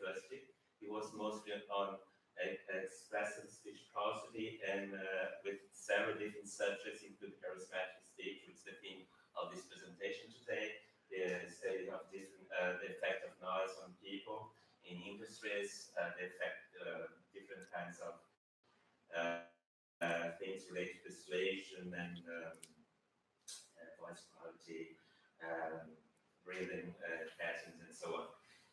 University. He was mostly on expressive speech prosody and with several different subjects, including charismatic speech, which is the theme of this presentation today. The study of different, the effect of noise on people in industries, the effect different kinds of things related to persuasion and voice quality, breathing patterns, and so on.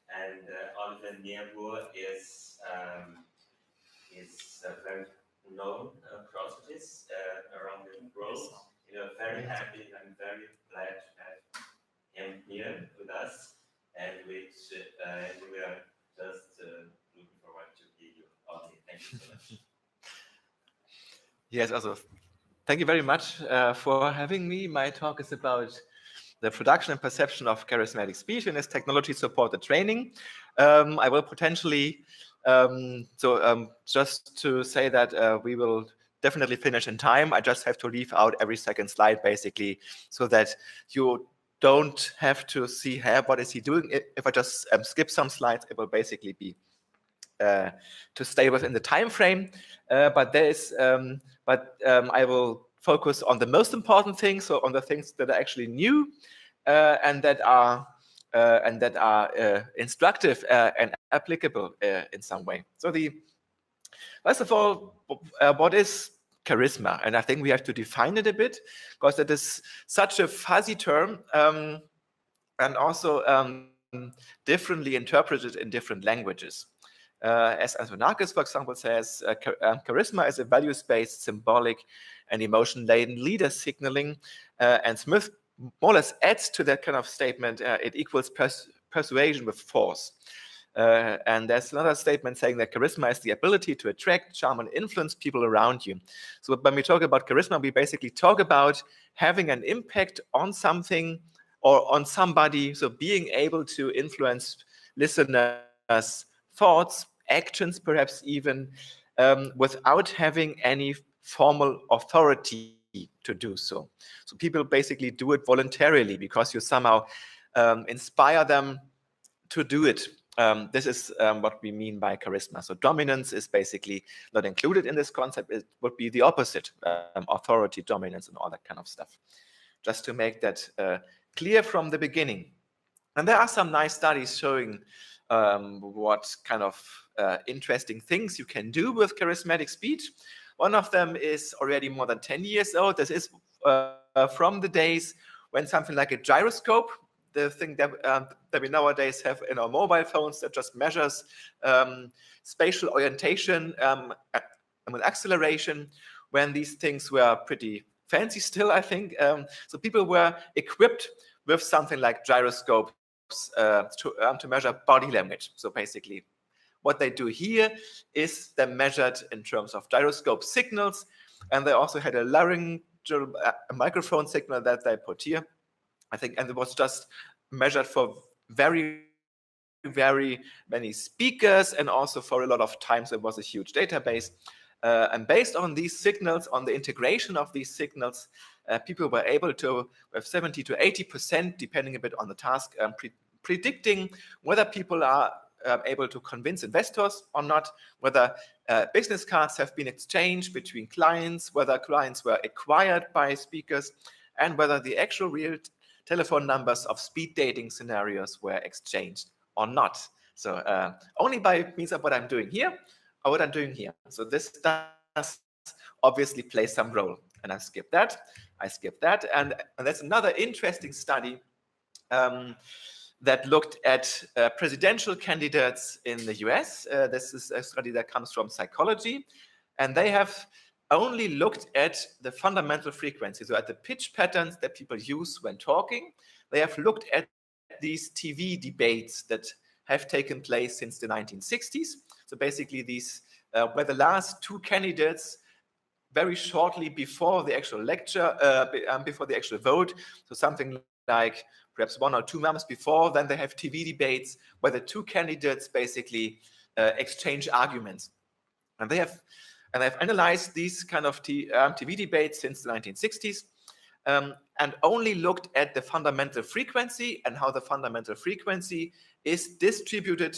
And Oliver Niebuhr is a very known prosthetist around the world. Very happy and very glad to have him here with us, and which we are just looking forward to hear you all. Thank you so much. Yes, also, thank you very much for having me. My talk is about the production and perception of charismatic speech and its technology-supported training. I will potentially, just to say that we will definitely finish in time. I just have to leave out every second slide, basically, so that you don't have to see, hey, what is he doing? If I just skip some slides, it will basically be to stay within the time frame. But I will focus on the most important things, so on the things that are actually new and that are instructive and applicable in some way. So first of all, what is charisma? And I think we have to define it a bit, because it is such a fuzzy term and also differently interpreted in different languages. As Antonakis, for example, says, charisma is a values-based, symbolic, and emotion-laden leader signaling. And Smith more or less adds to that kind of statement, it equals persuasion with force. And there's another statement saying that charisma is the ability to attract, charm, and influence people around you. So when we talk about charisma, we basically talk about having an impact on something or on somebody, so being able to influence listeners' thoughts, actions, perhaps even, without having any formal authority to do so. So people basically do it voluntarily because you somehow inspire them to do it. This is what we mean by charisma. So dominance is basically not included in this concept. It would be the opposite, authority, dominance, and all that kind of stuff. Just to make that clear from the beginning. And there are some nice studies showing what kind of interesting things you can do with charismatic speech. One of them is already more than 10 years old. This is from the days when something like a gyroscope, the thing that we nowadays have in our mobile phones that just measures spatial orientation and acceleration, when these things were pretty fancy still, I think. So people were equipped with something like gyroscopes to measure body language. So basically, what they do here is they're measured in terms of gyroscope signals, and they also had a laryngeal microphone signal that they put here, I think, and it was just measured for very, very many speakers, and also for a lot of times it was a huge database. And based on these signals, on the integration of these signals, people were able to, with 70 to 80%, depending a bit on the task, predicting whether people are able to convince investors or not, whether business cards have been exchanged between clients, whether clients were acquired by speakers, and whether the actual real telephone numbers of speed dating scenarios were exchanged or not. So only by means of what I'm doing here or what I'm doing here. So this does obviously play some role. And I skip that. And that's another interesting study that looked at presidential candidates in the US. This is a study that comes from psychology. And they have only looked at the fundamental frequencies, so at the pitch patterns that people use when talking. They have looked at these TV debates that have taken place since the 1960s. So basically these were the last two candidates very shortly before the actual lecture, before the actual vote. So something like perhaps 1 or 2 months before, then they have TV debates where the two candidates basically exchange arguments. And they've analyzed these kind of TV debates since the 1960s. And and only looked at the fundamental frequency and how the fundamental frequency is distributed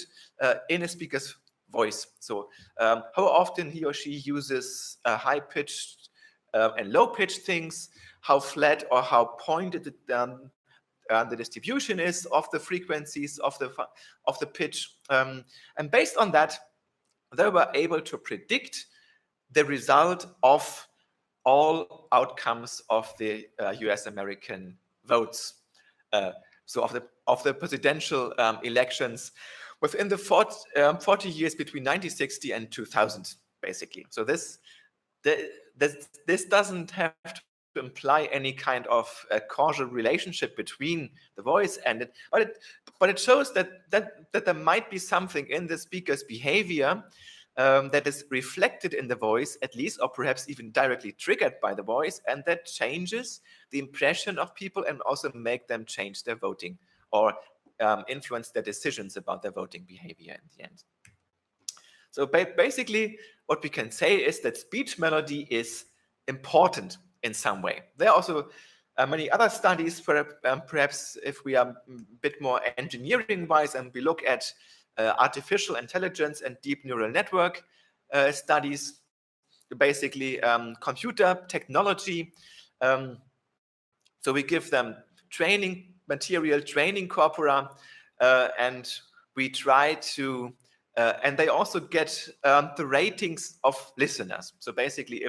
in a speaker's voice. So how often he or she uses high-pitched and low-pitched things, how flat or how pointed the distribution is of the frequencies of the pitch. And based on that, they were able to predict the result of all outcomes of the US American votes. So of the presidential elections within the 40 years between 1960 and 2000, basically. So this doesn't have to imply any kind of causal relationship between the voice and it, but it shows that there might be something in the speaker's behavior that is reflected in the voice, at least, or perhaps even directly triggered by the voice, and that changes the impression of people and also make them change their voting or influence their decisions about their voting behavior in the end. So basically, what we can say is that speech melody is important in some way. There are also many other studies, perhaps if we are a bit more engineering-wise and we look at artificial intelligence and deep neural network studies, basically computer technology. So we give them training material, training corpora, and we try to, and they also get the ratings of listeners. So basically,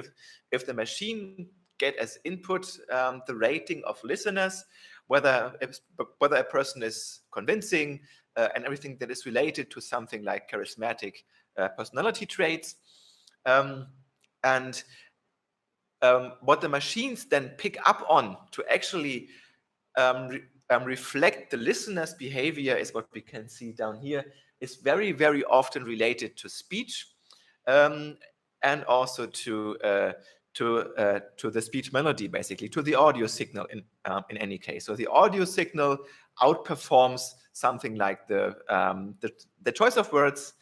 if the machine get as input the rating of listeners, whether a person is convincing, and everything that is related to something like charismatic personality traits. And what the machines then pick up on to actually reflect the listener's behavior is what we can see down here, is very, very often related to speech and also to the speech melody, basically, to the audio signal in any case. So the audio signal outperforms something like the choice of words.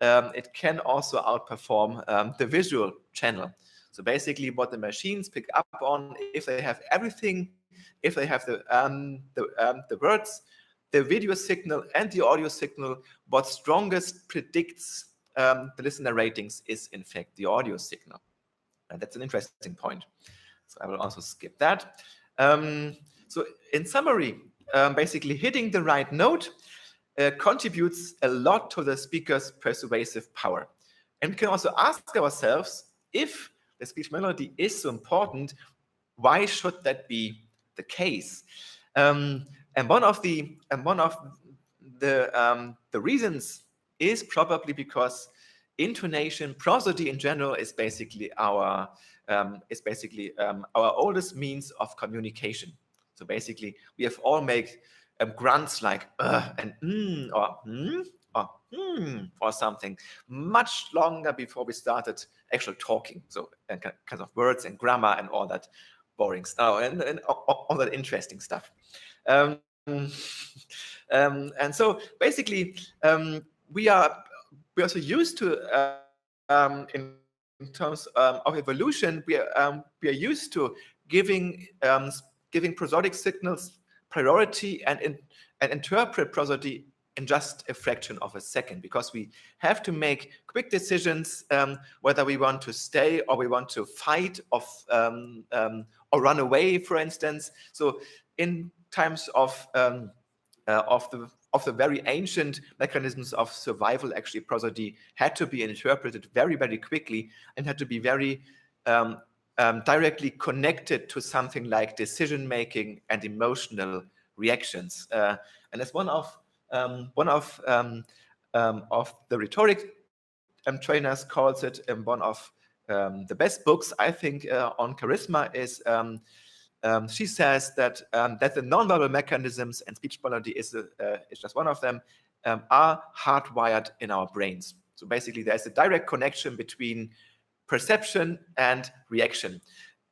It can also outperform the visual channel. So basically, what the machines pick up on, if they have everything, if they have the words, the video signal, and the audio signal, what strongest predicts the listener ratings is, in fact, the audio signal. And that's an interesting point. So I will also skip that. So in summary, basically hitting the right note contributes a lot to the speaker's persuasive power. And we can also ask ourselves, if the speech melody is so important, why should that be the case? And one of the reasons is probably because intonation, prosody in general, is basically our oldest means of communication. So basically, we have all made grunts like and or something much longer before we started actual talking. So kinds of words and grammar and all that boring stuff and all that interesting stuff. And so basically, we are also used to in terms of evolution, we are used to giving prosodic signals priority and interpret prosody in just a fraction of a second, because we have to make quick decisions whether we want to stay or we want to fight or run away, for instance. So in times of the very ancient mechanisms of survival, actually prosody had to be interpreted very, very quickly and had to be very directly connected to something like decision making and emotional reactions. And as one of the rhetoric trainers calls it, one of the best books, I think, on charisma is, she says that the nonverbal mechanisms, and speech melody is just one of them, are hardwired in our brains. So basically, there's a direct connection between perception and reaction.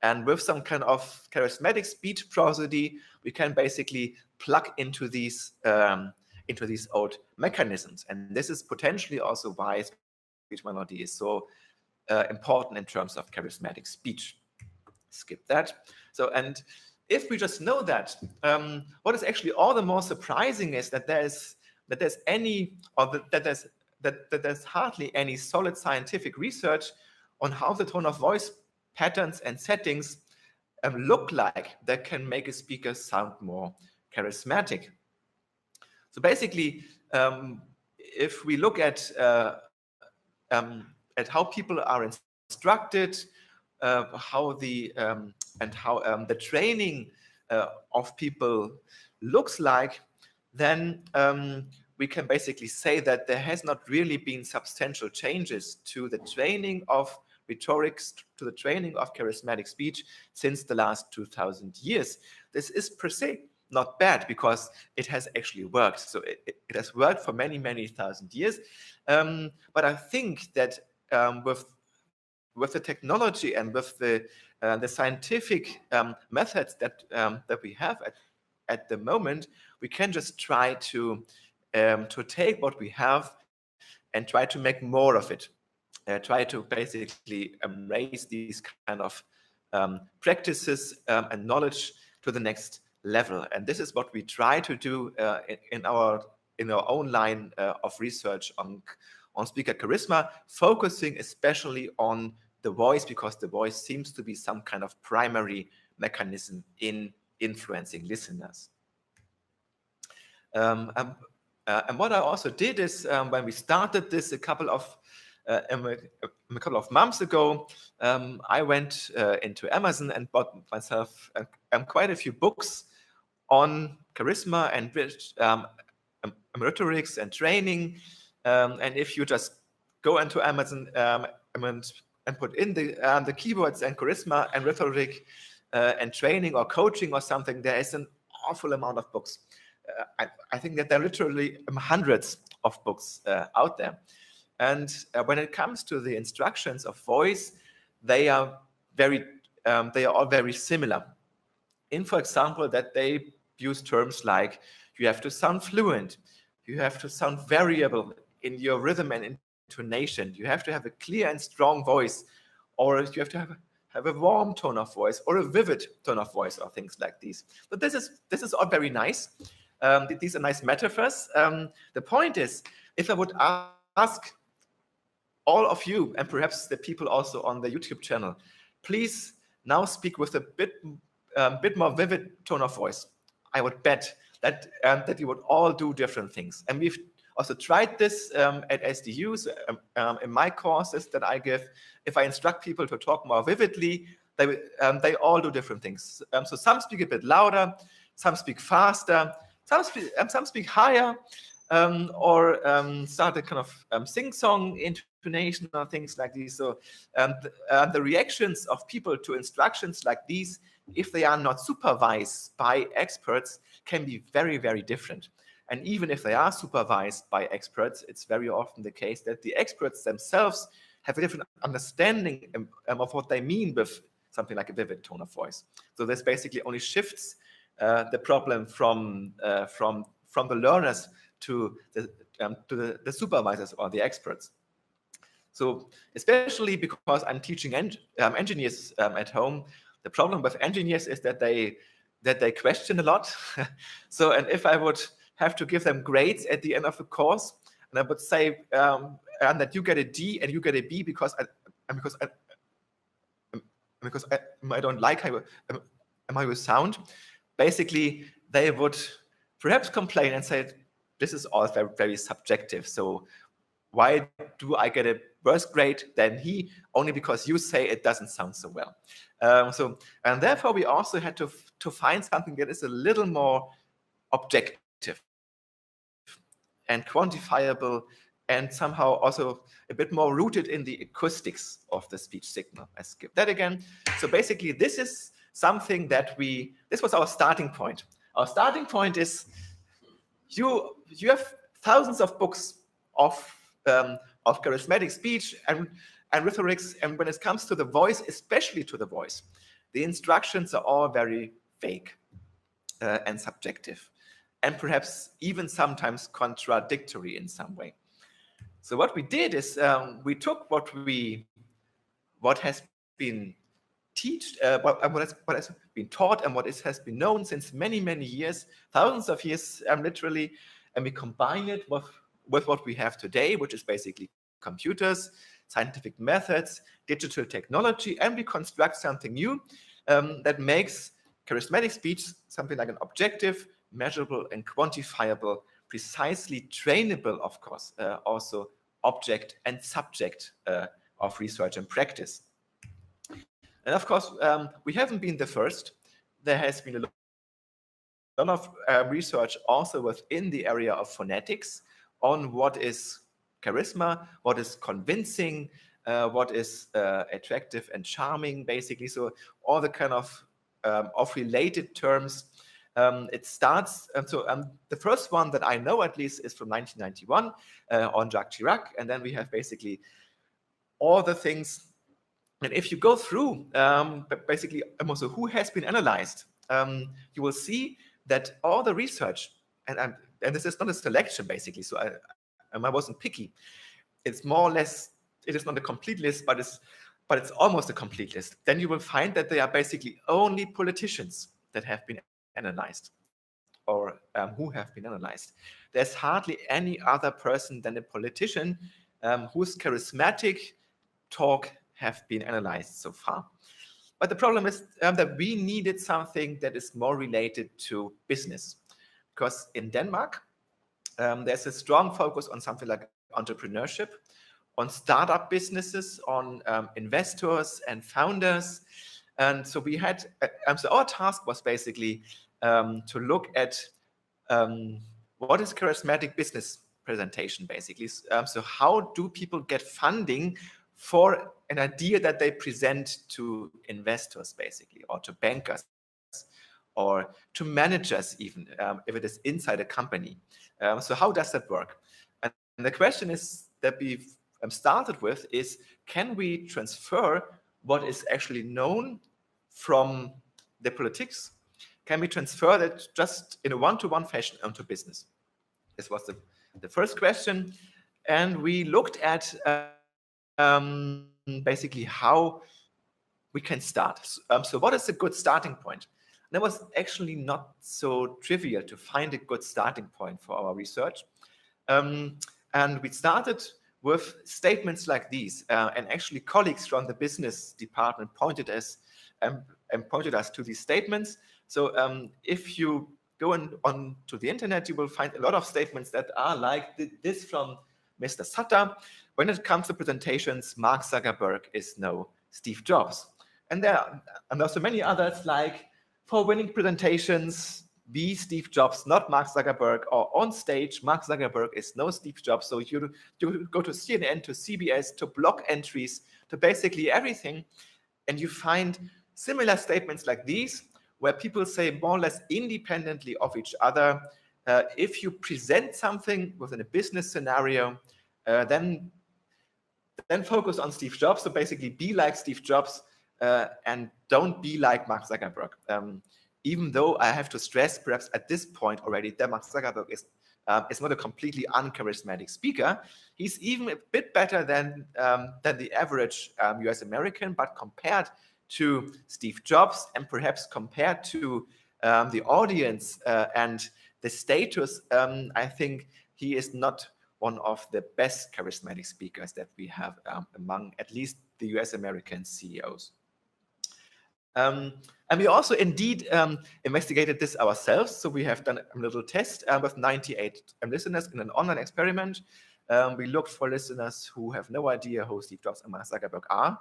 And with some kind of charismatic speech prosody, we can basically plug into these old mechanisms. And this is potentially also why speech melody is so important in terms of charismatic speech. Skip that. So, and if we just know that, what is actually all the more surprising is that there's hardly any solid scientific research on how the tone of voice patterns and settings look like that can make a speaker sound more charismatic. So basically, if we look at how people are instructed, how the training of people looks like, then we can basically say that there has not really been substantial changes to the training of rhetorics, to the training of charismatic speech since the last 2000 years. This is per se not bad because it has actually worked. So it has worked for many, many thousand years. But I think that with the technology and with the scientific methods that we have at the moment, we can just try to take what we have and try to make more of it. Try to basically raise these kind of practices and knowledge to the next level. And this is what we try to do in our own line of research on speaker charisma, focusing especially on the voice, because the voice seems to be some kind of primary mechanism in influencing listeners. And what I also did is when we started this a couple of months ago, I went into Amazon and bought myself quite a few books on charisma and rhetorics and training. And if you just go into Amazon and put in the keywords and charisma and rhetoric and training or coaching or something, there is an awful amount of books. I think that there are literally hundreds of books out there. And when it comes to the instructions of voice, they are all very similar. In, for example, that they use terms like you have to sound fluent, you have to sound variable in your rhythm and intonation, you have to have a clear and strong voice, or you have to have a warm tone of voice or a vivid tone of voice, or things like these. But this is all very nice. These are nice metaphors. The point is, if I would ask all of you, and perhaps the people also on the YouTube channel, please now speak with a bit more vivid tone of voice, I would bet that you would all do different things. And we've also tried this at SDUs in my courses that I give. If I instruct people to talk more vividly, they all do different things. So some speak a bit louder, some speak faster, some speak higher, or start a kind of sing-song intonation or things like these. So the reactions of people to instructions like these, if they are not supervised by experts, can be very, very different. And even if they are supervised by experts, it's very often the case that the experts themselves have a different understanding of what they mean with something like a vivid tone of voice. So this basically only shifts the problem from the learners to the supervisors or the experts. So especially because I'm teaching engineers at home, the problem with engineers is that they question a lot. So, and if I would have to give them grades at the end of the course, and I would say that you get a D and you get a B because I don't like how you sound, basically they would perhaps complain and say, this is all very, very subjective. So why do I get a worse grade than he, only because you say it doesn't sound so well? And therefore we also had to find something that is a little more objective and quantifiable, and somehow also a bit more rooted in the acoustics of the speech signal. I skip that again. So basically this is something that this was our starting point. Our starting point is you have thousands of books of charismatic speech and rhetorics, and when it comes to the voice, especially to the voice, the instructions are all very vague and subjective, and perhaps even sometimes contradictory in some way. So what we did is we took what has been what has been taught and what has been known since many, many years, thousands of years, literally, and we combine it with what we have today, which is basically computers, scientific methods, digital technology, and we construct something new that makes charismatic speech something like an objective, measurable, and quantifiable, precisely trainable, of course, also object and subject of research and practice. And of course, we haven't been the first. There has been a lot of research also within the area of phonetics on what is charisma, what is convincing, what is attractive and charming, basically. So all the kind of related terms. It starts, the first one that I know at least is from 1991 on Jacques Chirac, and then we have basically all the things. And if you go through basically also who has been analyzed, you will see that all the research, and this is not a selection basically, so I wasn't picky. It's more or less, it is not a complete list, but it's almost a complete list. Then you will find that they are basically only politicians that have been analyzed, or who have been analyzed. There's hardly any other person than a politician whose charismatic talk have been analyzed so far. But the problem is that we needed something that is more related to business, because in Denmark, there's a strong focus on something like entrepreneurship, on startup businesses, on investors and founders. And so we had, so our task was basically to look at what is charismatic business presentation, basically. So how do people get funding for an idea that they present to investors, basically, or to bankers, or to managers even, if it is inside a company. So how does that work? And the question is that we've started with is, can we transfer what is actually known from the politics? Can we transfer that just in a one-to-one fashion onto business? This was the first question. And we looked at basically how we can start. So what is a good starting point? And it was actually not so trivial to find a good starting point for our research. And we started with statements like these. And actually colleagues from the business department pointed us to these statements. So if you go on to the internet, you will find a lot of statements that are like this from Mr. Sutter. When it comes to presentations, Mark Zuckerberg is no Steve Jobs. And there are also many others, like, for winning presentations, be Steve Jobs, not Mark Zuckerberg, or on stage, Mark Zuckerberg is no Steve Jobs. So you go to CNN, to CBS, to blog entries, to basically everything, and you find similar statements like these, where people say more or less independently of each other, if you present something within a business scenario, then focus on Steve Jobs. So basically be like Steve Jobs and don't be like Mark Zuckerberg. Even though I have to stress, perhaps at this point already, that Mark Zuckerberg is not a completely uncharismatic speaker. He's even a bit better than the average US American, but compared to Steve Jobs and perhaps compared to the audience and the status, I think he is not one of the best charismatic speakers that we have among at least the US American CEOs. And we also indeed investigated this ourselves. So we have done a little test with 98 listeners in an online experiment. We looked for listeners who have no idea who Steve Jobs and Mark Zuckerberg are.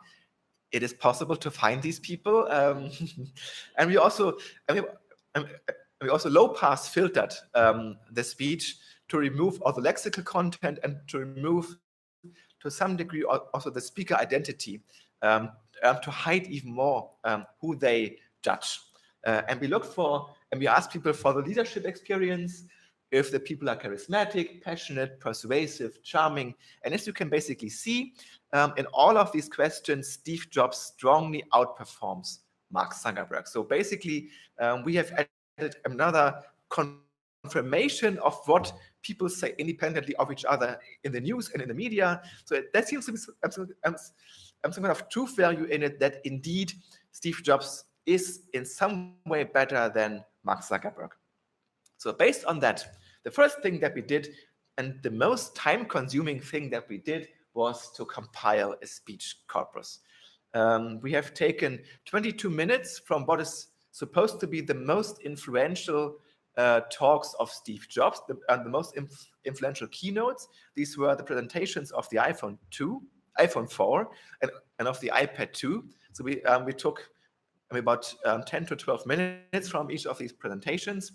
It is possible to find these people. And we also low-pass filtered the speech to remove all the lexical content and to remove, to some degree, also the speaker identity, to hide even more who they judge. And we asked people for the leadership experience, if the people are charismatic, passionate, persuasive, charming. And as you can basically see, in all of these questions, Steve Jobs strongly outperforms Mark Zuckerberg. So basically, we have added another confirmation of what people say independently of each other in the news and in the media. So that seems to be some kind of truth value in it that indeed Steve Jobs is in some way better than Mark Zuckerberg. So based on that, the first thing that we did, and the most time-consuming thing that we did, was to compile a speech corpus. We have taken 22 minutes from what is supposed to be the most influential talks of Steve Jobs, the most influential keynotes. These were the presentations of the iPhone 4, and of the iPad 2. So we took about 10 to 12 minutes from each of these presentations.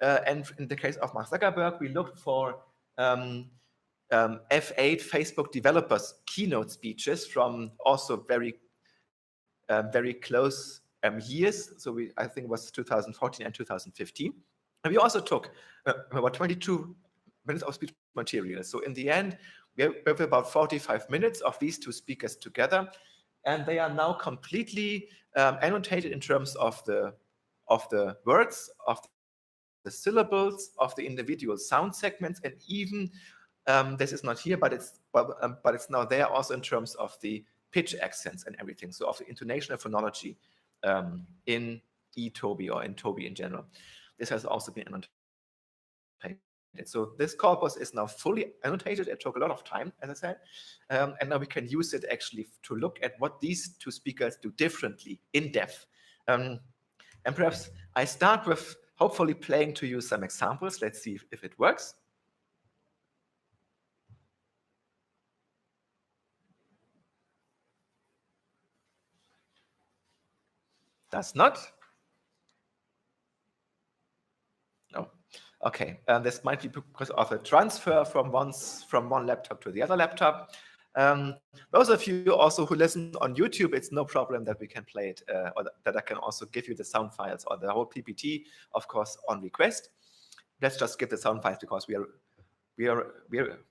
And in the case of Mark Zuckerberg, we looked for F8 Facebook developers keynote speeches from also very close years. So I think it was 2014 and 2015. And we also took about 22 minutes of speech material. So in the end, we have about 45 minutes of these two speakers together, and they are now completely annotated in terms of the words, of the syllables, of the individual sound segments, and even this is not here, but it's now there also in terms of the pitch accents and everything. So of the intonation and phonology in eToby or in Toby in general. This has also been annotated. So this corpus is now fully annotated. It took a lot of time, as I said, and now we can use it actually to look at what these two speakers do differently in depth. And perhaps I start with hopefully playing to you some examples. Let's see if it works. Does not. No. Okay, this might be because of a transfer from one laptop to the other laptop. Those of you also who listen on YouTube, it's no problem that we can play it, or that I can also give you the sound files or the whole PPT, of course, on request. Let's just give the sound files because we are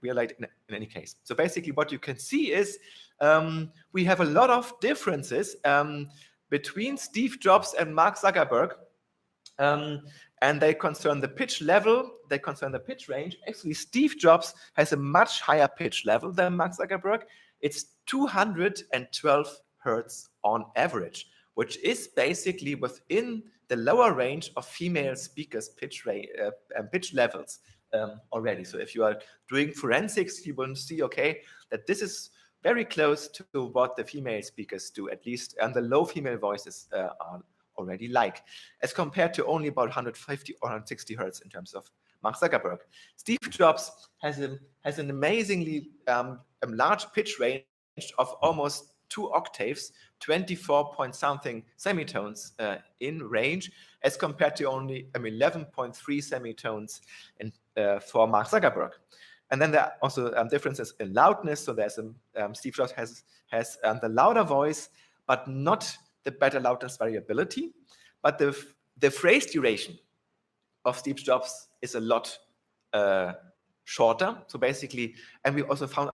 late in any case. So basically, what you can see is we have a lot of differences between Steve Jobs and Mark Zuckerberg. And they concern the pitch level, they concern the pitch range. Actually, Steve Jobs has a much higher pitch level than Mark Zuckerberg. It's 212 hertz on average, which is basically within the lower range of female speakers' pitch levels already. So if you are doing forensics, you will see, okay, that this is very close to what the female speakers do, at least, and the low female voices are already like, as compared to only about 150 or 160 hertz in terms of Mark Zuckerberg. Steve Jobs has an amazingly large pitch range of almost 2 octaves, 24 point something semitones in range, as compared to only 11.3 semitones for Mark Zuckerberg. And then there are also differences in loudness. So there's Steve Jobs has the louder voice, but not the better loudness variability, but the phrase duration of Steve Jobs is a lot shorter. So basically, and we also found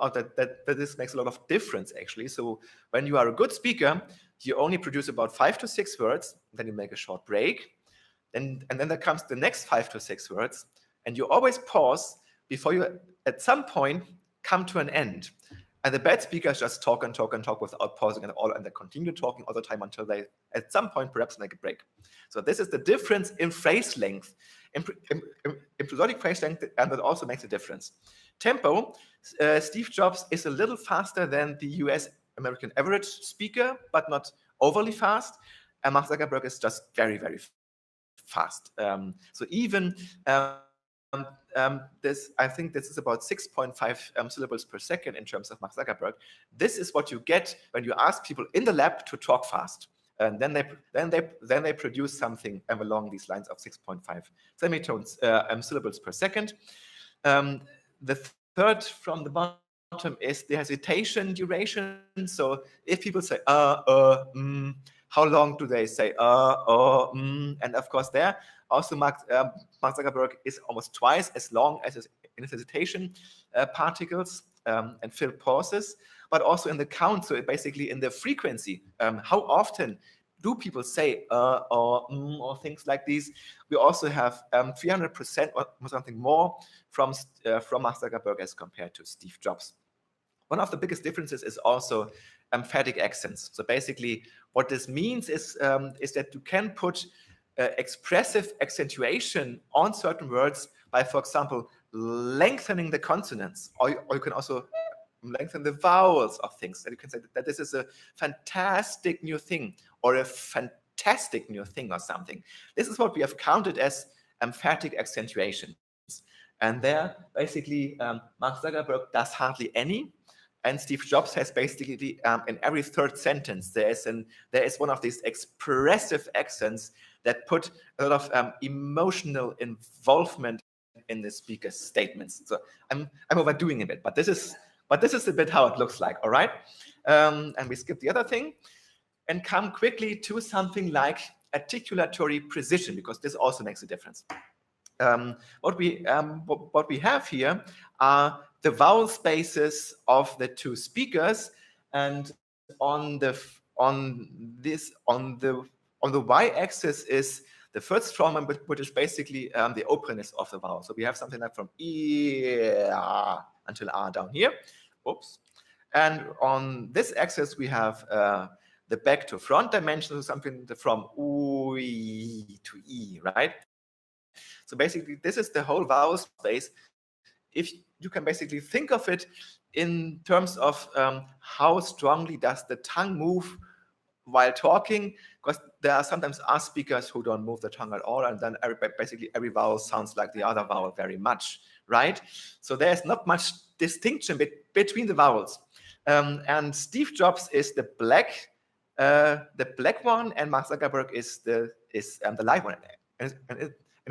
out that this makes a lot of difference actually. So when you are a good speaker, you only produce about 5 to 6 words, then you make a short break, and then there comes the next 5 to 6 words, and you always pause before you at some point come to an end. And the bad speakers just talk and talk and talk without pausing at all, and they continue talking all the time until they, at some point, perhaps make a break. So this is the difference in phrase length, in prosodic phrase length, and that also makes a difference. Tempo, Steve Jobs is a little faster than the US American average speaker, but not overly fast. And Mark Zuckerberg is just very, very fast. So even I think this is about 6.5 syllables per second in terms of Mark Zuckerberg. This is what you get when you ask people in the lab to talk fast, and then they produce something along these lines of 6.5 semitones syllables per second. The third from the bottom is the hesitation duration. So if people say how long do they say and of course there also Mark Zuckerberg is almost twice as long as in his hesitation particles and fill pauses, but also in the count. So basically in the frequency, how often do people say or things like these? We also have 300% or something more from Mark Zuckerberg as compared to Steve Jobs. One of the biggest differences is also emphatic accents. So basically, what this means is that you can put expressive accentuation on certain words by, for example, lengthening the consonants, or you can also lengthen the vowels of things. And you can say that this is a fantastic new thing, or a fantastic new thing, or something. This is what we have counted as emphatic accentuations. And there, basically, Mark Zuckerberg does hardly any. And Steve Jobs has basically, in every third sentence, there is one of these expressive accents that put a lot of emotional involvement in the speaker's statements. So I'm overdoing a bit, but this is a bit how it looks like, all right? And we skip the other thing and come quickly to something like articulatory precision, because this also makes a difference. What we have here are the vowel spaces of the two speakers, and on the y-axis is the first strawman, which is basically the openness of the vowel. So we have something like from E until R down here. Oops. And on this axis we have the back to front dimension, so something from U to E, right? So basically, this is the whole vowel space. If you can basically think of it in terms of how strongly does the tongue move while talking, because there are sometimes R speakers who don't move the tongue at all, and then basically every vowel sounds like the other vowel very much, right? So there's not much distinction between the vowels. And Steve Jobs is the black one, and Mark Zuckerberg is the light one. And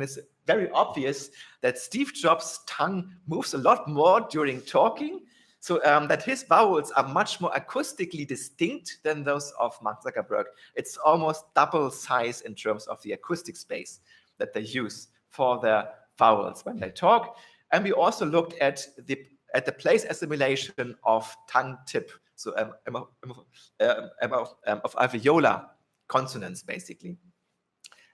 it's very obvious that Steve Jobs' tongue moves a lot more during talking, so that his vowels are much more acoustically distinct than those of Mark Zuckerberg. It's almost double size in terms of the acoustic space that they use for their vowels when they talk. And we also looked at the place assimilation of tongue tip, so of alveolar consonants, basically.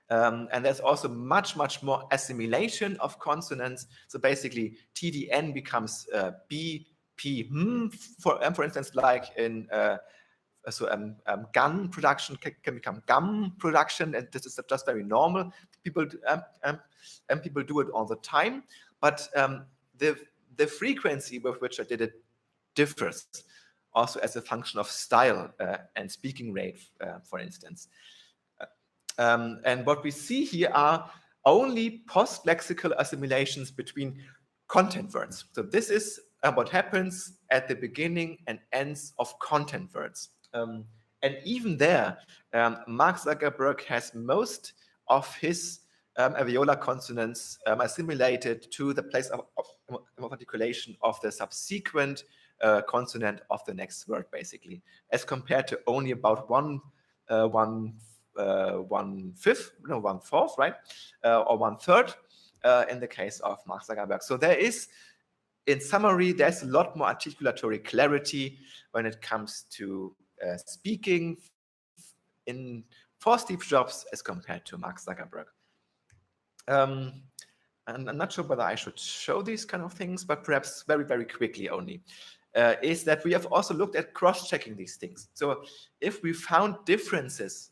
And there's also much more assimilation of consonants. So basically, TDN becomes B, P, for instance, like in gun production can become gum production, and this is just very normal. People do it all the time, but the frequency with which I did it differs, also as a function of style and speaking rate, for instance. And what we see here are only post-lexical assimilations between content words. So this is what happens at the beginning and ends of content words. And even there, Mark Zuckerberg has most of his alveolar consonants assimilated to the place of articulation of the subsequent consonant of the next word, basically, as compared to only about one fourth, right, or 1/3 in the case of Mark Zuckerberg. So there is, in summary, there's a lot more articulatory clarity when it comes to speaking for Steve Jobs as compared to Mark Zuckerberg. And I'm not sure whether I should show these kind of things, but perhaps very quickly only, is that we have also looked at cross-checking these things. So if we found differences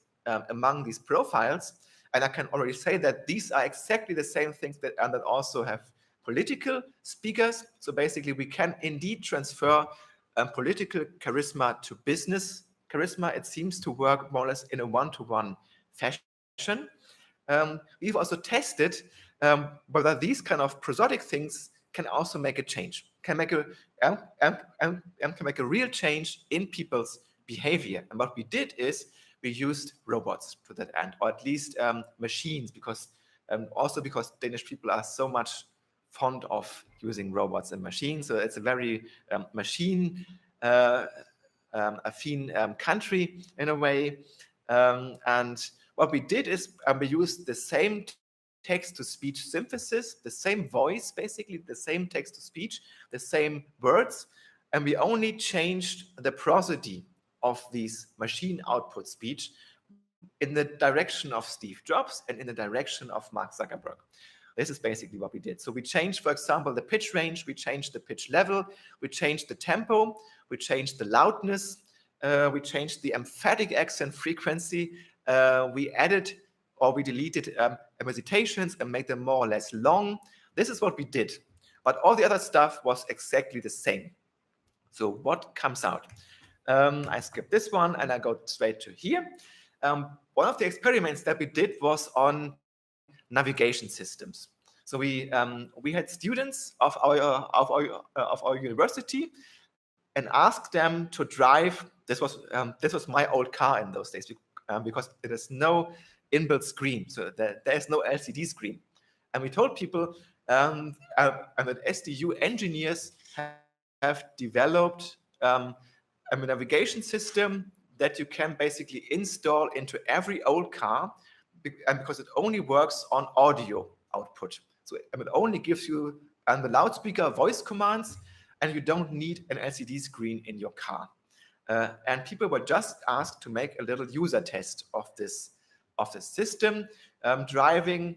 among these profiles, and I can already say that these are exactly the same things that also have political speakers. So basically, we can indeed transfer political charisma to business charisma. It seems to work more or less in a one-to-one fashion. We've also tested whether these kind of prosodic things can also make a change, can make a real change in people's behavior. And what we did is we used robots to that end, or at least machines, because because Danish people are so much fond of using robots and machines. So it's a very machine affine country in a way. And what we did is we used the same text-to-speech synthesis, the same voice, basically, the same text-to-speech, the same words, and we only changed the prosody of these machine output speech in the direction of Steve Jobs and in the direction of Mark Zuckerberg. This is basically what we did. So we changed, for example, the pitch range, we changed the pitch level, we changed the tempo, we changed the loudness, we changed the emphatic accent frequency, we added or we deleted hesitations and made them more or less long. This is what we did. But all the other stuff was exactly the same. So what comes out? I skip this one and I go straight to here. One of the experiments that we did was on navigation systems. So we had students of our university and asked them to drive. This was my old car in those days because there is no inbuilt screen, so there is no LCD screen. And we told people and that SDU engineers have developed a navigation system that you can basically install into every old car, and because it only works on audio output. So it only gives you the loudspeaker voice commands, and you don't need an LCD screen in your car. And people were just asked to make a little user test of this system, driving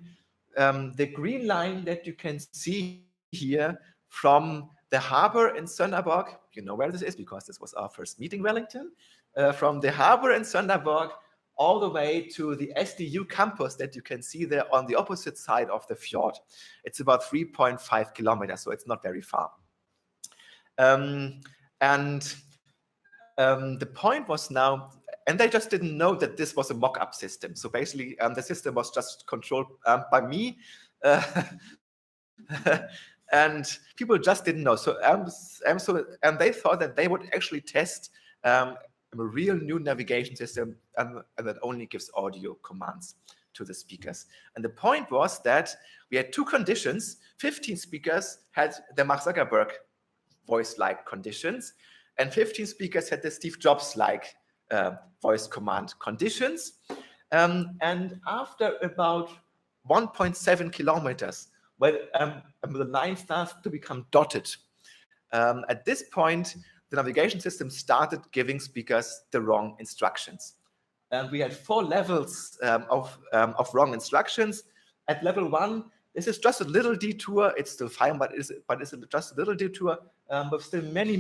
the green line that you can see here from the harbor in Sønderborg. You know where this is because this was our first meeting, Wellington. From the harbor in Sønderborg all the way to the SDU campus that you can see there on the opposite side of the fjord. It's about 3.5 kilometers, so it's not very far. The point was now, and they just didn't know that this was a mock-up system. So basically, the system was just controlled by me. And people just didn't know. So, and they thought that they would actually test a real new navigation system and that only gives audio commands to the speakers. And the point was that we had two conditions. 15 speakers had the Mark Zuckerberg voice-like conditions, and 15 speakers had the Steve Jobs-like voice command conditions. And after about 1.7 kilometers, when the line starts to become dotted, at this point, the navigation system started giving speakers the wrong instructions. And we had 4 levels of wrong instructions. At level 1, this is just a little detour. It's still fine, but it's just a little detour. But still many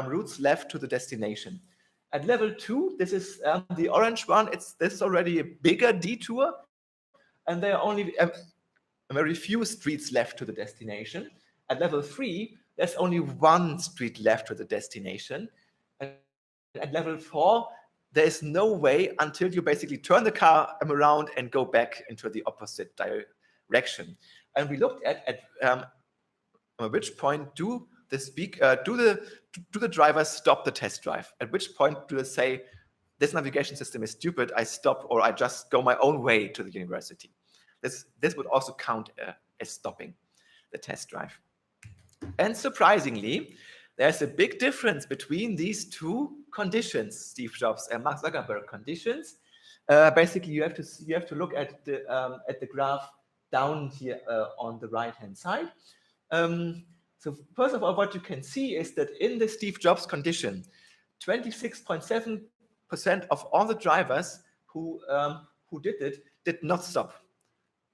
routes left to the destination. At level 2, this is the orange one. This is already a bigger detour, and there are only very few streets left to the destination. At level 3, there's only 1 street left to the destination. And at level 4, there is no way until you basically turn the car around and go back into the opposite direction. And we looked at which point do the drivers stop the test drive? At which point do they say, this navigation system is stupid, I stop, or I just go my own way to the university? This would also count as stopping the test drive. And surprisingly, there's a big difference between these two conditions, Steve Jobs and Mark Zuckerberg conditions. Basically, you have to look at the graph down here on the right-hand side. So first of all, what you can see is that in the Steve Jobs condition, 26.7% of all the drivers who did it did not stop,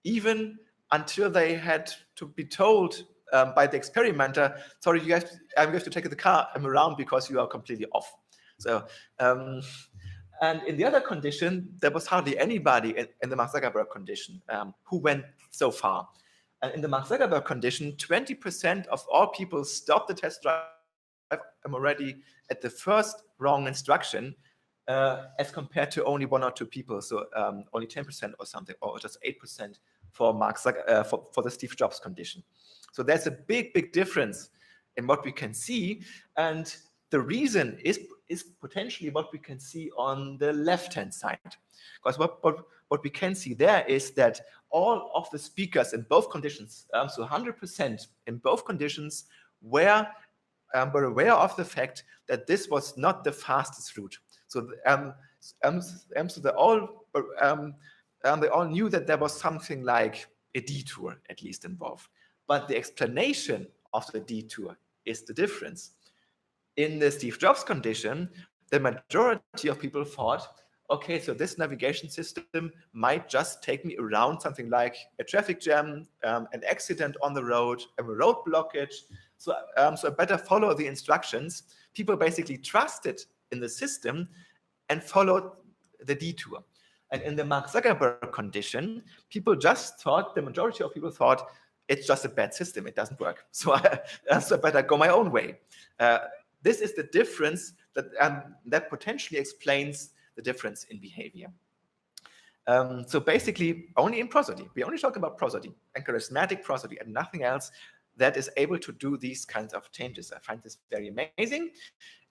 even until they had to be told by the experimenter, sorry, you have to take the car around because you are completely off. So, and in the other condition, there was hardly anybody in the Mark Zuckerberg condition who went so far. And in the Mark Zuckerberg condition, 20% of all people stopped the test drive already at the first wrong instruction, as compared to only 1 or 2 people. So only 10% or something, or just 8% for for the Steve Jobs condition. So there's a big difference in what we can see, and the reason is potentially what we can see on the left-hand side. Because what we can see there is that all of the speakers in both conditions, so 100% in both conditions, were aware of the fact that this was not the fastest route. So so they all knew that there was something like a detour at least involved. But the explanation of the detour is the difference. In the Steve Jobs condition, the majority of people thought, okay, so this navigation system might just take me around something like a traffic jam, an accident on the road, a road blockage. So I better follow the instructions. People basically trusted in the system and followed the detour. And in the Mark Zuckerberg condition, people just thought, the majority of people thought, it's just a bad system, it doesn't work. So I better go my own way. This is the difference that potentially explains the difference in behavior. So basically, only in prosody, we only talk about prosody and charismatic prosody and nothing else that is able to do these kinds of changes. I find this very amazing.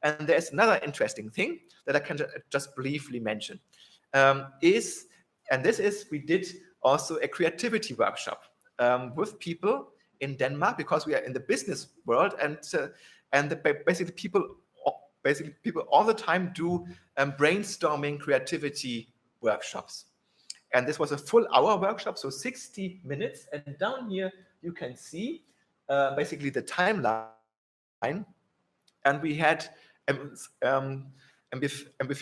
And there's another interesting thing that I can just briefly mention. We did also a creativity workshop with people in Denmark, because we are in the business world, and basically people all the time do brainstorming creativity workshops. And this was a full hour workshop, so 60 minutes. And down here you can see basically the timeline. And we had we've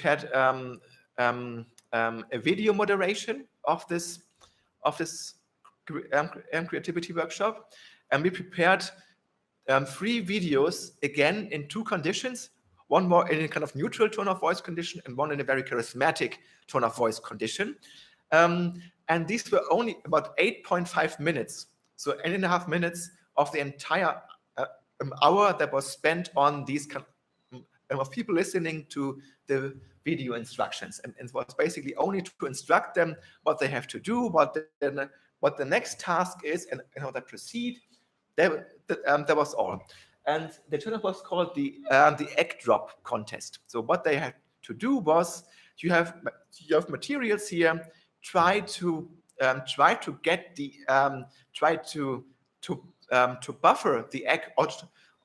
had a video moderation of this creativity workshop, and we prepared 3 videos, again in 2 conditions, one more in a kind of neutral tone of voice condition and one in a very charismatic tone of voice condition. And these were only about 8.5 minutes, so 8.5 minutes of the entire hour that was spent on these kind of people listening to the video instructions, and it was basically only to instruct them what they have to do, what the next task is, and how they proceed. That was all. And the challenge was called the egg drop contest. So what they had to do was, you have materials here. Try to buffer the egg, or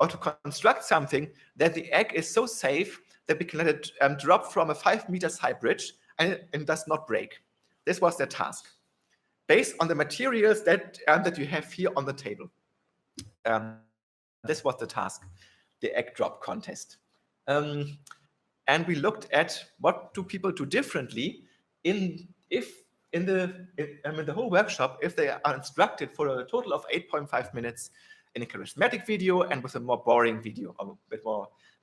to construct something that the egg is so safe that we can let it drop from a 5 meters high bridge and does not break. This was their task, based on the materials that you have here on the table. This was the task, the egg drop contest. And we looked at what do people do differently in the whole workshop, if they are instructed for a total of 8.5 minutes in a charismatic video and with a more boring video, or a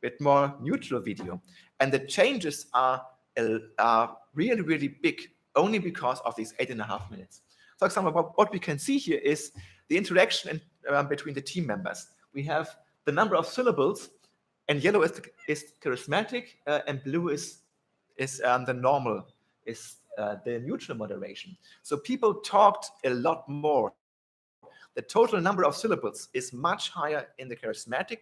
bit more neutral video. And the changes are really, really big, only because of these 8.5 minutes. For example, what we can see here is the interaction between the team members. We have the number of syllables, and yellow is charismatic, and blue is the normal, is the neutral moderation. So people talked a lot more. The total number of syllables is much higher in the charismatic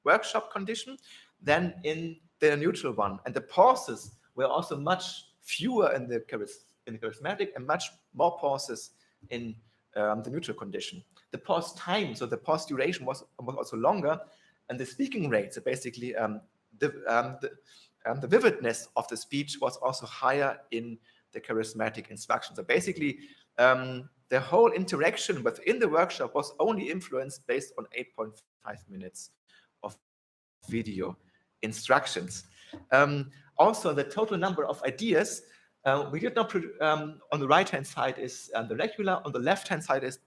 workshop condition than in the neutral one. And the pauses were also much fewer in the charismatic, and much more pauses in the neutral condition. The pause time, so the pause duration was also longer, and the speaking rate, so basically the vividness of the speech was also higher in the charismatic instruction. So basically, the whole interaction within the workshop was only influenced based on 8.5 minutes of video instructions. Also, the total number of ideas, we did not, on the right-hand side is the regular, on the left-hand side is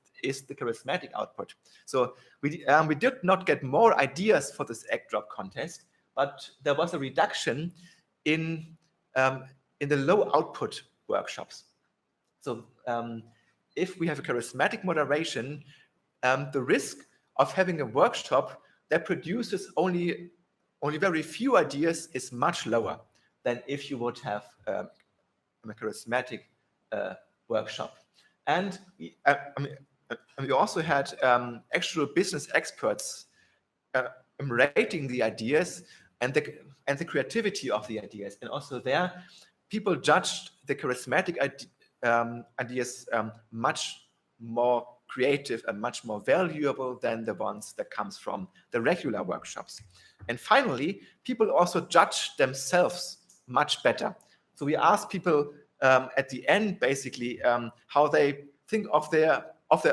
the charismatic output. So we did not get more ideas for this egg drop contest, but there was a reduction in the low output workshops. So if we have a charismatic moderation, the risk of having a workshop that produces only very few ideas is much lower than if you would have a charismatic workshop. And we also had actual business experts rating the ideas and the creativity of the ideas. And also there, people judged the charismatic ideas much more creative and much more valuable than the ones that comes from the regular workshops. And finally, people also judge themselves much better. So we asked people at the end, basically, how they think of their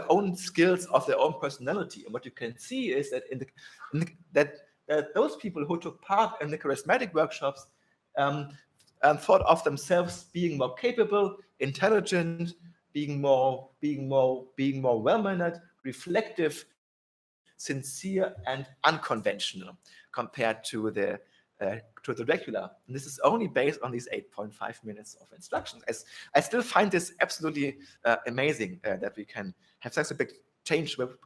own skills, of their own personality. And what you can see is that that those people who took part in the charismatic workshops thought of themselves being more capable, intelligent, being more well-mannered, reflective, sincere, and unconventional compared to the regular. And this is only based on these 8.5 minutes of instruction. As I still find this absolutely amazing that we can have such a big change with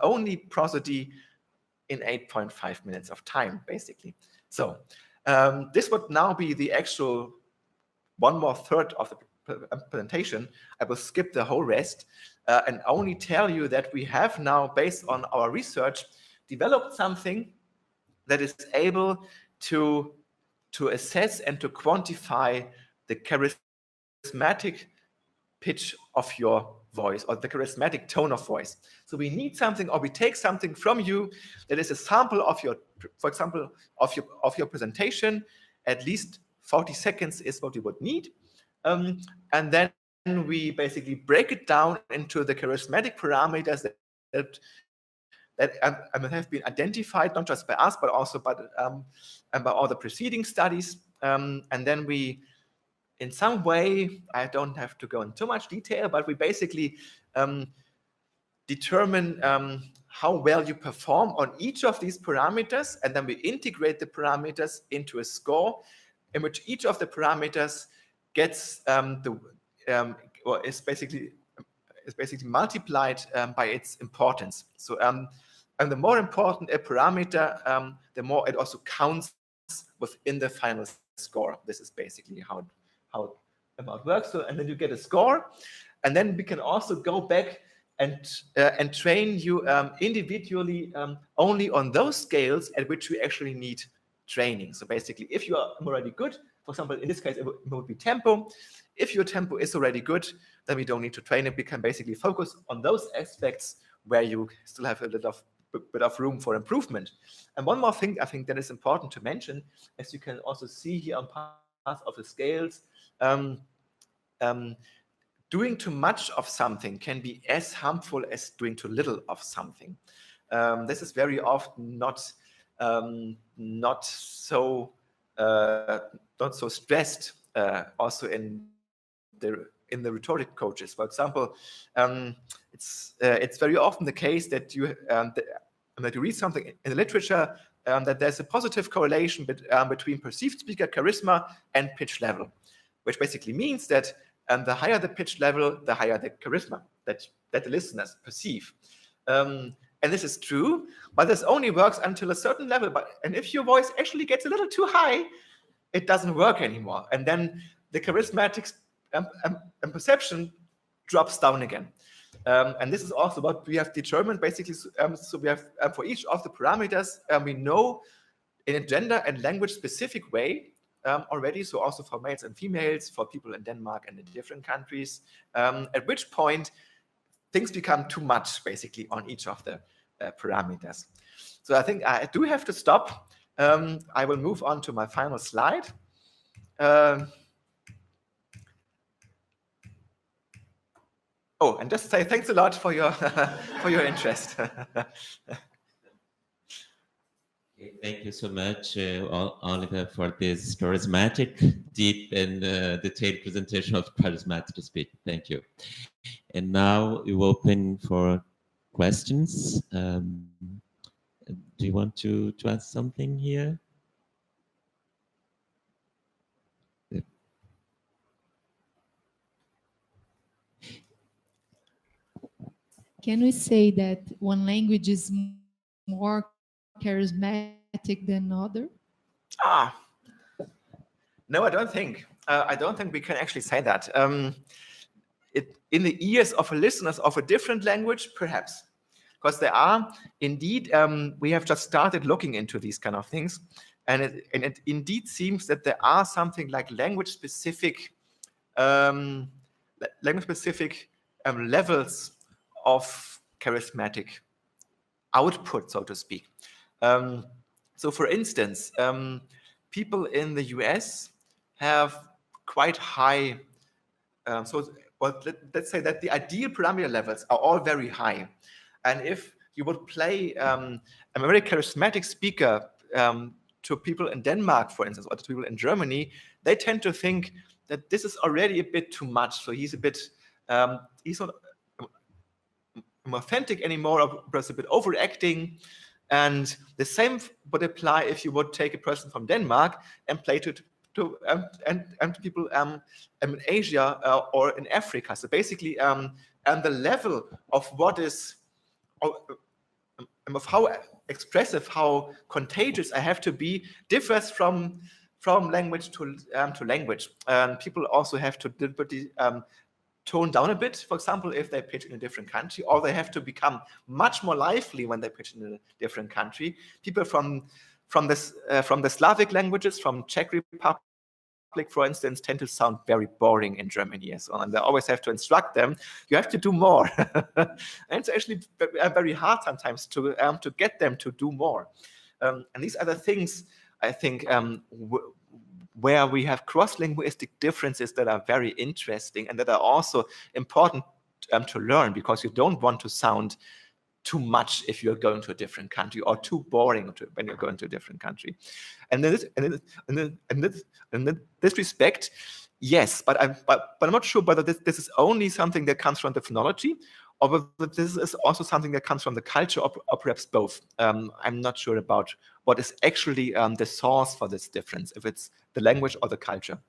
only prosody in 8.5 minutes of time, basically. So this would now be the actual 1/3 of the presentation. I will skip the whole rest and only tell you that we have now, based on our research, developed something that is able to assess and to quantify the charismatic pitch of your voice or the charismatic tone of voice. So we need something, or we take something from you that is a sample of your, for example, of your presentation. At least 40 seconds is what you would need. And then we basically break it down into the charismatic parameters that have been identified, not just by us, but also by all the preceding studies. And then we, in some way, I don't have to go into too much detail, but we basically determine how well you perform on each of these parameters, and then we integrate the parameters into a score in which each of the parameters gets or is basically multiplied by its importance. So and the more important a parameter, the more it also counts within the final score. This is basically how it works. So, and then you get a score, and then we can also go back and train you individually only on those scales at which we actually need training. So basically, if you are already good, for example, in this case, it would be tempo. If your tempo is already good, then we don't need to train it. We can basically focus on those aspects where you still have a bit of room for improvement. And one more thing I think that is important to mention, as you can also see here on parts of the scales, doing too much of something can be as harmful as doing too little of something. This is very often not so stressed also in the rhetoric coaches. For example, it's very often the case that you read something in the literature that there's a positive correlation between perceived speaker charisma and pitch level, which basically means that the higher the pitch level, the higher the charisma that the listeners perceive. And this is true, but this only works until a certain level. And if your voice actually gets a little too high, it doesn't work anymore. And then the charismatic perception drops down again. And this is also what we have determined, basically. So we have, for each of the parameters, we know in a gender and language specific way already, so also for males and females, for people in Denmark and in different countries, at which point things become too much, basically, on each of the parameters. So I think I do have to stop. I will move on to my final slide. Oh, and just say thanks a lot for your for your interest. Thank you so much, Oliver, for this charismatic, deep, and detailed presentation of charismatic speech. Thank you. And now we open for questions. Do you want to ask something here? Can we say that one language is more charismatic than other? No, I don't think. I don't think we can actually say that. In the ears of listeners of a different language, perhaps, because there are indeed. We have just started looking into these kind of things, and it indeed seems that there are something like language-specific levels of charismatic output, so to speak. So, for instance, people in the US have quite high. Let's say that the ideal parameter levels are all very high, and if you would play a very charismatic speaker to people in Denmark, for instance, or to people in Germany, they tend to think that this is already a bit too much. So he's a bit, he's not authentic anymore, or perhaps a bit overacting. And the same would apply if you would take a person from Denmark and play to people in Asia or in Africa. So basically, and the level of what is, of how expressive, how contagious I have to be differs from language to language. People also have to deliberately tone down a bit, for example, if they pitch in a different country, or they have to become much more lively when they pitch in a different country. People from the Slavic languages, from Czech Republic, for instance, tend to sound very boring in Germany as well, and they always have to instruct them, you have to do more. And it's actually very hard sometimes to get them to do more. And these are the things, I think, where we have cross-linguistic differences that are very interesting and that are also important to learn, because you don't want to sound too much if you're going to a different country, or too boring when you're going to a different country. And in this respect, yes, but I'm not sure whether this is only something that comes from the phonology, or whether this is also something that comes from the culture, or perhaps both. I'm not sure about what is actually the source for this difference, if it's the language or the culture.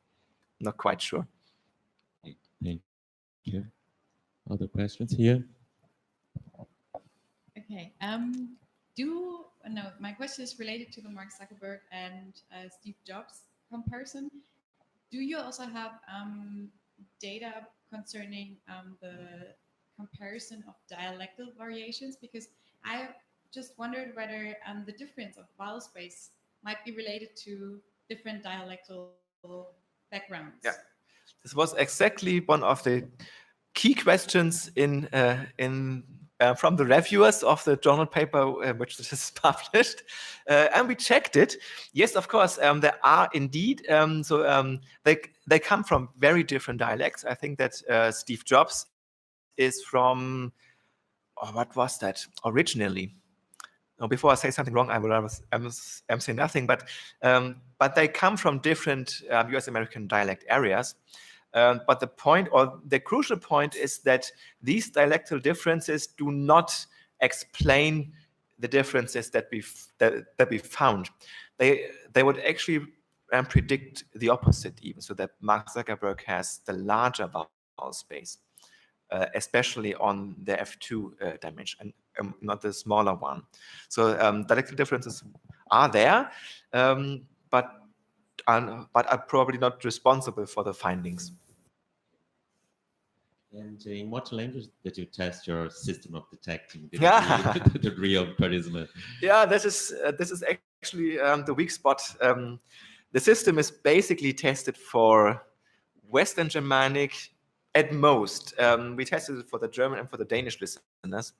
Not quite sure. Thank you. Other questions here? Okay. No, my question is related to the Mark Zuckerberg and Steve Jobs comparison. Do you also have data concerning the comparison of dialectal variations? Because I just wondered whether the difference of vowel space might be related to different dialectal backgrounds. Yeah, this was exactly one of the key questions from the reviewers of the journal paper which this is published, and we checked it. Yes, of course, there are indeed. They come from very different dialects. I think that Steve Jobs is from, what was that originally? Now, before I say something wrong, I'm saying nothing. But they come from different U.S. American dialect areas. But the point, or the crucial point, is that these dialectal differences do not explain the differences that we found. They would actually predict the opposite, even, so that Mark Zuckerberg has the larger vowel space, especially on the F2 dimension, and not the smaller one. So dialectal differences are there, but are probably not responsible for the findings. And in what language did you test your system of detecting the degree of charisma? Yeah, this is actually the weak spot. The system is basically tested for Western Germanic at most. We tested it for the German and for the Danish listeners.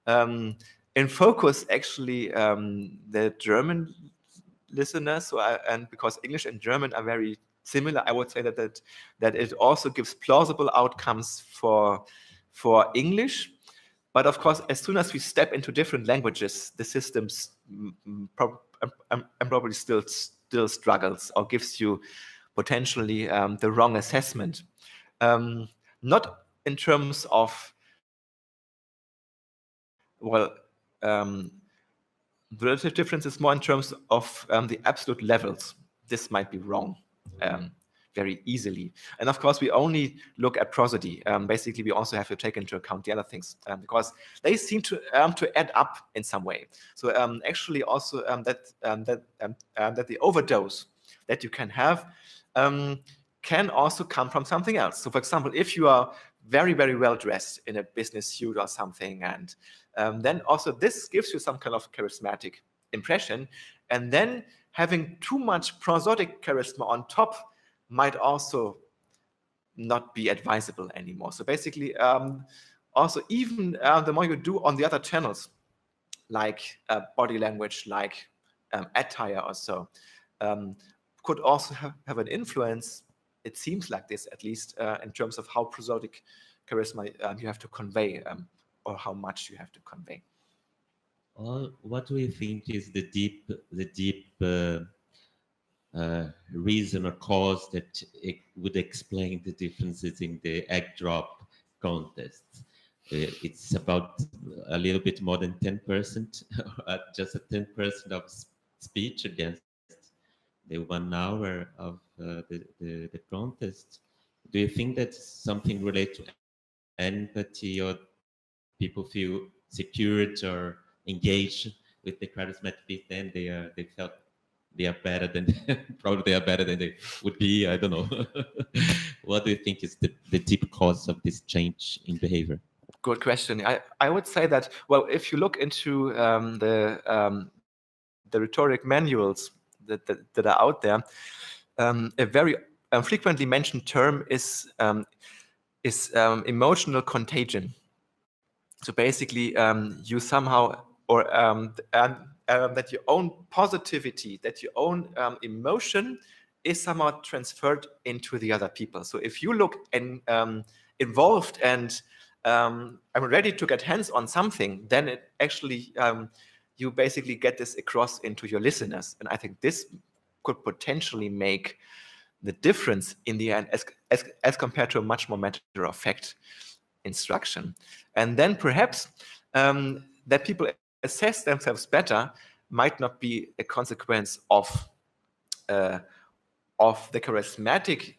In focus, actually, the German listeners, and because English and German are very similar, I would say that it also gives plausible outcomes for English. But of course, as soon as we step into different languages, the system probably still struggles, or gives you potentially the wrong assessment. Not in terms of, well, the relative difference is more in terms of the absolute levels. This might be wrong very easily. And of course, we only look at prosody. Basically, we also have to take into account the other things, because they seem to add up in some way. So actually, also that the overdose that you can have can also come from something else. So, for example, if you are very, very well dressed in a business suit or something, and then also this gives you some kind of charismatic impression, and then having too much prosodic charisma on top might also not be advisable anymore. So basically, also even the more you do on the other channels, like body language, like attire or so, could also have an influence, it seems like this at least, in terms of how prosodic charisma you have to convey, or how much you have to convey. what do you think is the deep reason or cause that it would explain the differences in the egg drop contests? It's about a little bit more than 10%, just a 10% of speech against the 1 hour of the contest. Do you think that's something related to empathy, or people feel secured or engaged with the charismatic piece? Then they felt they are better than probably they are better than they would be. I don't know. What do you think is the deep cause of this change in behavior? Good question. I would say that, well, if you look into the rhetoric manuals that are out there, a very frequently mentioned term is emotional contagion. So basically, you somehow, or that your own positivity, that your own emotion is somehow transferred into the other people. So if you look involved and I'm ready to get hands on something, then it actually you basically get this across into your listeners. And I think this could potentially make the difference in the end as compared to a much more matter-of-fact instruction. And then perhaps that people assess themselves better might not be a consequence of the charismatic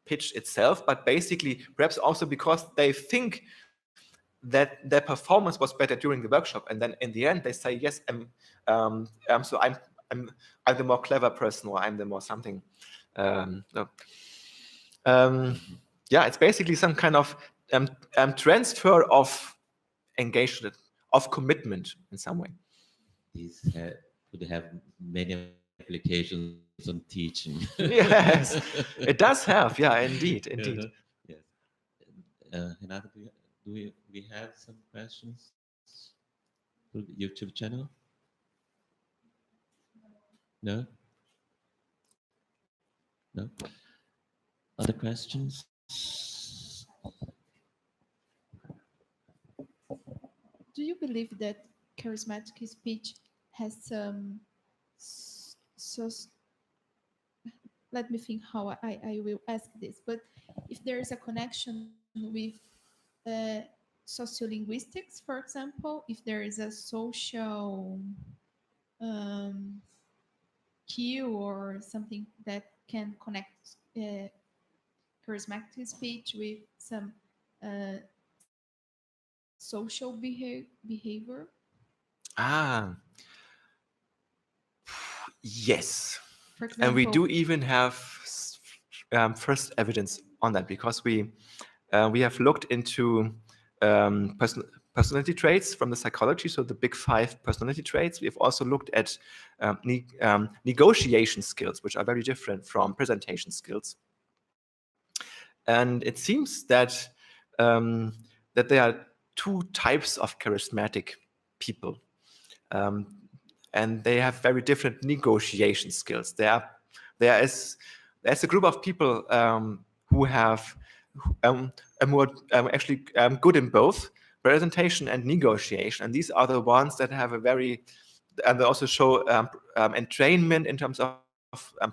pitch itself, but basically perhaps also because they think that their performance was better during the workshop, and then in the end they say, yes, so I'm the more clever person, or I'm the more something. Yeah, it's basically some kind of transfer of engagement, of commitment in some way. These would have many applications on teaching. Yes, it does have. Yeah, indeed. Yes. Renato, do we have some questions through the YouTube channel? No? No? Other questions? Do you believe that charismatic speech has some let me think how I will ask this, but if there is a connection with sociolinguistics, for example, if there is a social cue or something that can connect charismatic speech with some social behavior? Yes. For example, And we do even have first evidence on that, because we have looked into personality traits from the psychology, so the big 5 personality traits. We have also looked at negotiation skills, which are very different from presentation skills. And it seems that that there are 2 types of charismatic people. And they have very different negotiation skills. There's a group of people who have more actually good in both presentation and negotiation, and these are the ones that have a very, and they also show entrainment in terms of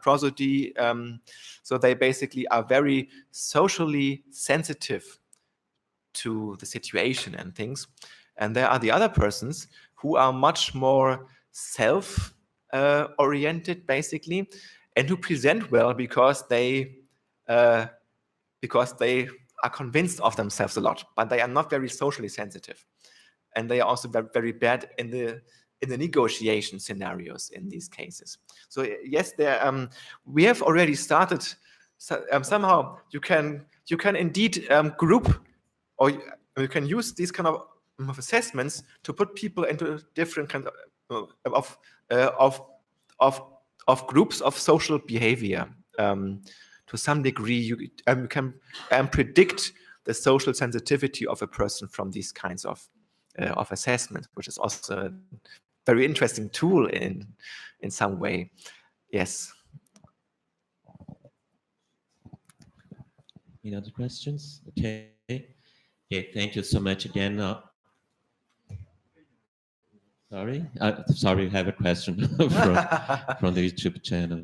prosody. So they basically are very socially sensitive to the situation and things. And there are the other persons who are much more self-oriented, basically, and who present well because they are convinced of themselves a lot, but they are not very socially sensitive, and they are also very, very bad in the negotiation scenarios in these cases. So yes, we have already started. Somehow you can indeed group, or you can use these kind of assessments to put people into different kinds of groups of social behavior. To some degree, you can predict the social sensitivity of a person from these kinds of assessment, which is also a very interesting tool in some way. Yes. Any other questions? Okay. Okay, thank you so much again. Sorry, sorry, I have a question from the YouTube channel.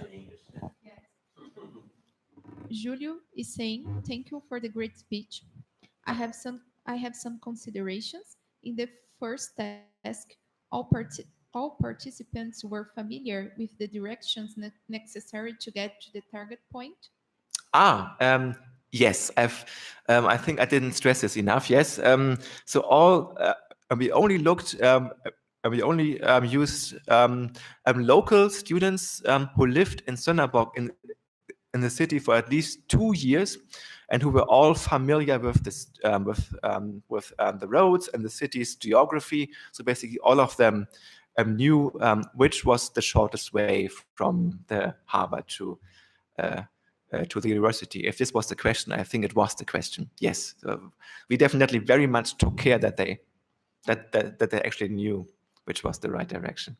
In English. Julio is saying, thank you for the great speech. I have some considerations. In the first task, all participants were familiar with the directions necessary to get to the target point. Yes, I think I didn't stress this enough. Yes, so we only looked, we only used local students who lived in Sönnerborg in the city for at least 2 years, and who were all familiar with this, with the roads and the city's geography. So basically, all of them knew which was the shortest way from the harbor to the university. If this was the question, I think it was the question. Yes, so we definitely very much took care that they actually knew which was the right direction.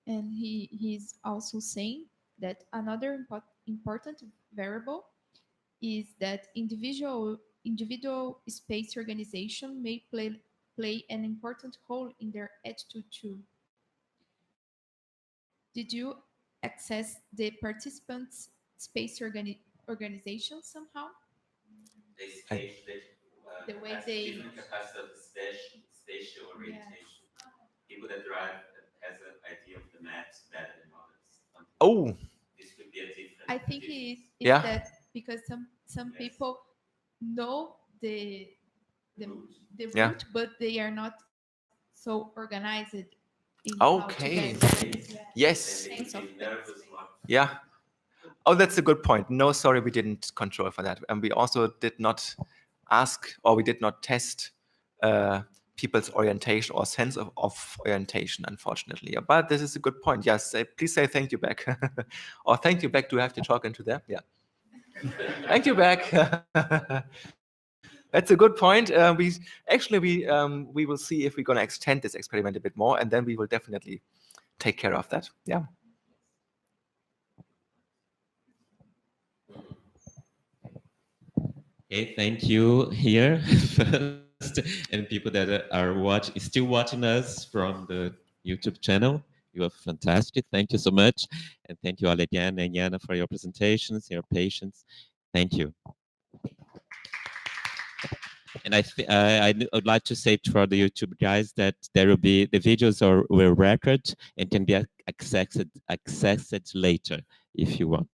And he's also saying that another important variable is that individual space organization may play an important role in their attitude too. Did you access the participants' space organization somehow? They staged it The way as they- different capacity of the spatial orientation. People that drive has an idea of the maps better than others. Oh, This could be a different. I think difference. it's Yeah. that because some Yes. people know the Route. Yeah. route, but they are not so organized in how to Okay. get there. yes. And they Sense could of be nervous more. Yeah. Oh, that's a good point. No, sorry, we didn't control for that. And we also did not ask, or we did not test people's orientation or sense of orientation, unfortunately. Yeah, but this is a good point. Yes, please say thank you back. Or thank you back. Do I have to talk into that? Yeah. Thank you back. That's a good point. We will see if we're going to extend this experiment a bit more, and then we will definitely take care of that. Yeah. Okay, thank you here first, and people that are still watching us from the YouTube channel. You are fantastic. Thank you so much, and thank you all again, and Jana, for your presentations, your patience. Thank you. And I would like to say for the YouTube guys that there will be the videos will record and can be accessed later if you want.